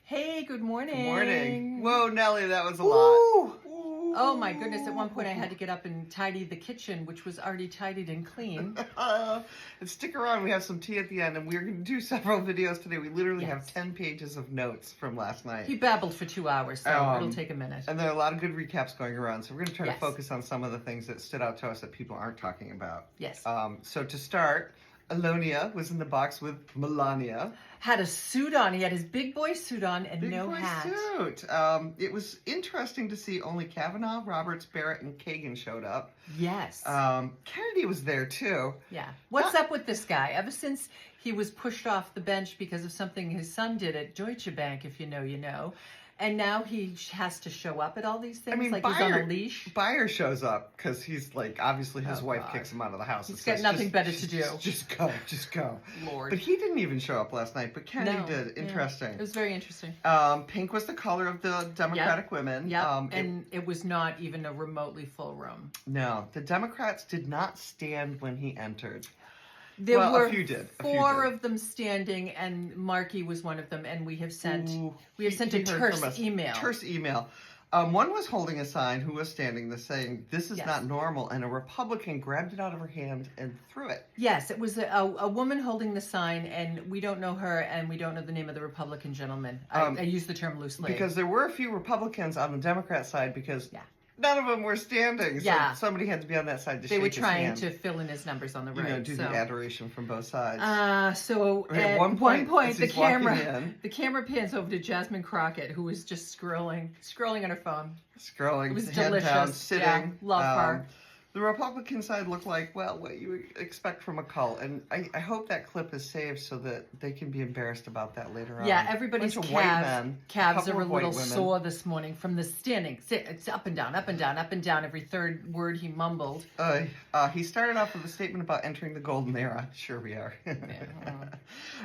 Hey, good morning. Good morning. Whoa, Nellie, that was a lot. Ooh. Oh my goodness, at one point I had to get up and tidy the kitchen, which was already tidied and clean. And stick around, we have some tea at the end, and we're going to do several videos today. We literally Yes. have 10 pages of notes from last night. He babbled for 2 hours, so it'll take a minute. And there are a lot of good recaps going around, so we're going to try Yes. to focus on some of the things that stood out to us that people aren't talking about. Yes. So to start, Alonia was in the box with Melania. Had a suit on. He had his big boy suit on and Big no boy hat. suit. It was interesting to see only Kavanaugh, Roberts, Barrett, and Kagan showed up. Yes. Kennedy was there too. Yeah. What's up with this guy? Ever since he was pushed off the bench because of something his son did at Deutsche Bank, if you know, you know. And now he has to show up at all these things, he's on a leash. Bayer shows up because he's like, obviously his wife God. kicks him out of the house. He's got nothing better to do. Just go. Lord. But he didn't even show up last night, but Kennedy did. Interesting. It was very interesting. Pink was the color of the Democratic women. Yeah, and it was not even a remotely full room. No, the Democrats did not stand when he entered. There were a few did. Four of them standing, and Markey was one of them. And we have sent a terse email. Terse email. One was holding a sign who was standing there saying, "This is not normal," and a Republican grabbed it out of her hand and threw it. Yes, it was a woman holding the sign, and we don't know her, and we don't know the name of the Republican gentleman. I use the term loosely. Because there were a few Republicans on the Democrat side because none of them were standing. So somebody had to be on that side to shake his hand. They were trying to fill in his numbers on the right. Do the adoration from both sides. At one point the camera pans over to Jasmine Crockett, who was just scrolling on her phone. Scrolling. It was head delicious. down, sitting. Yeah, love her. The Republican side looked like, well, what you would expect from a cult. And I hope that clip is saved so that they can be embarrassed about that later on. Yeah, everybody's calves are a little sore this morning from the standing. It's up and down, up and down, up and down. Every third word he mumbled. He started off with a statement about entering the golden era. Sure we are.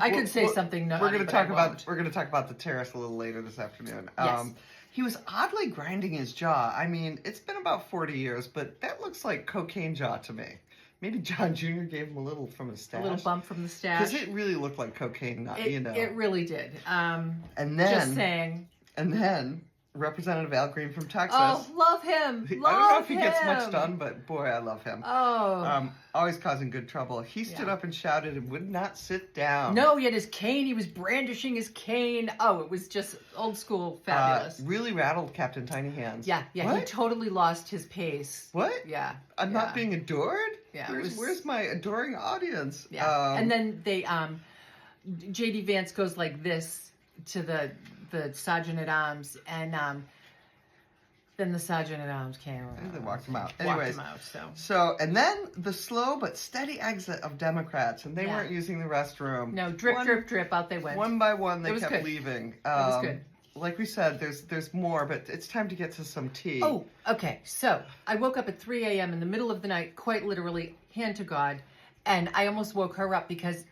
I could say something. We're going to talk about the terrorists a little later this afternoon. Yes. He was oddly grinding his jaw. I mean, it's been about 40 years, but that looks like cocaine jaw to me. Maybe John Jr. gave him a little from his stash. A little bump from the stash. Because it really looked like cocaine, It really did. And then, just saying. And then, Representative Al Green from Texas. Oh, love him. I don't know if he gets much done, but boy, I love him. Oh. Always causing good trouble. He stood up and shouted and would not sit down. No, he had his cane. He was brandishing his cane. Oh, it was just old school fabulous. Really rattled Captain Tiny Hands. Yeah. What? He totally lost his pace. What? Yeah. I'm not being adored? Yeah. Where's my adoring audience? Yeah. And then J.D. Vance goes like this to the Sergeant at Arms, and then the Sergeant at Arms came around. And they walked him out. Anyways, so, and then the slow but steady exit of Democrats, and they weren't using the restroom. No, drip, drip, out they went. One by one, they kept leaving. It was good. Like we said, there's more, but it's time to get to some tea. Oh, okay. So I woke up at 3 a.m. in the middle of the night, quite literally, hand to God, and I almost woke her up because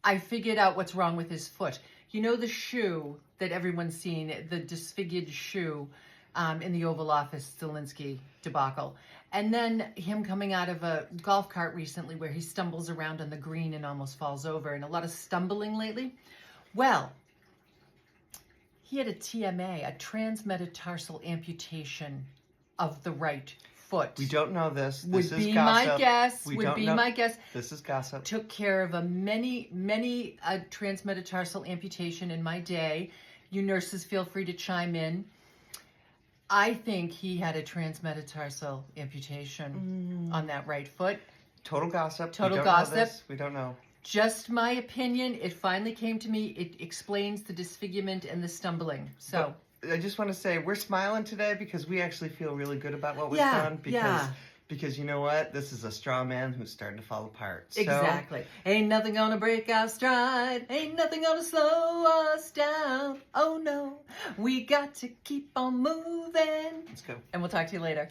I figured out what's wrong with his foot. You know the shoe that everyone's seen, the disfigured shoe in the Oval Office Zelensky debacle. And then him coming out of a golf cart recently where he stumbles around on the green and almost falls over, and a lot of stumbling lately. Well, he had a TMA, a transmetatarsal amputation of the right foot. We don't know this. Would is be gossip. my guess. My guess. This is gossip. Took care of a many transmetatarsal amputation in my day. You nurses feel free to chime in. I think he had a transmetatarsal amputation on that right foot. Total gossip. Total gossip. We don't know. Just my opinion. It finally came to me. It explains the disfigurement and the stumbling. So. But I just want to say we're smiling today because we actually feel really good about what we've done. Because you know what? This is a straw man who's starting to fall apart. So, exactly. Ain't nothing gonna break our stride. Ain't nothing gonna slow us down. Oh no. We got to keep on moving. Let's go. And we'll talk to you later.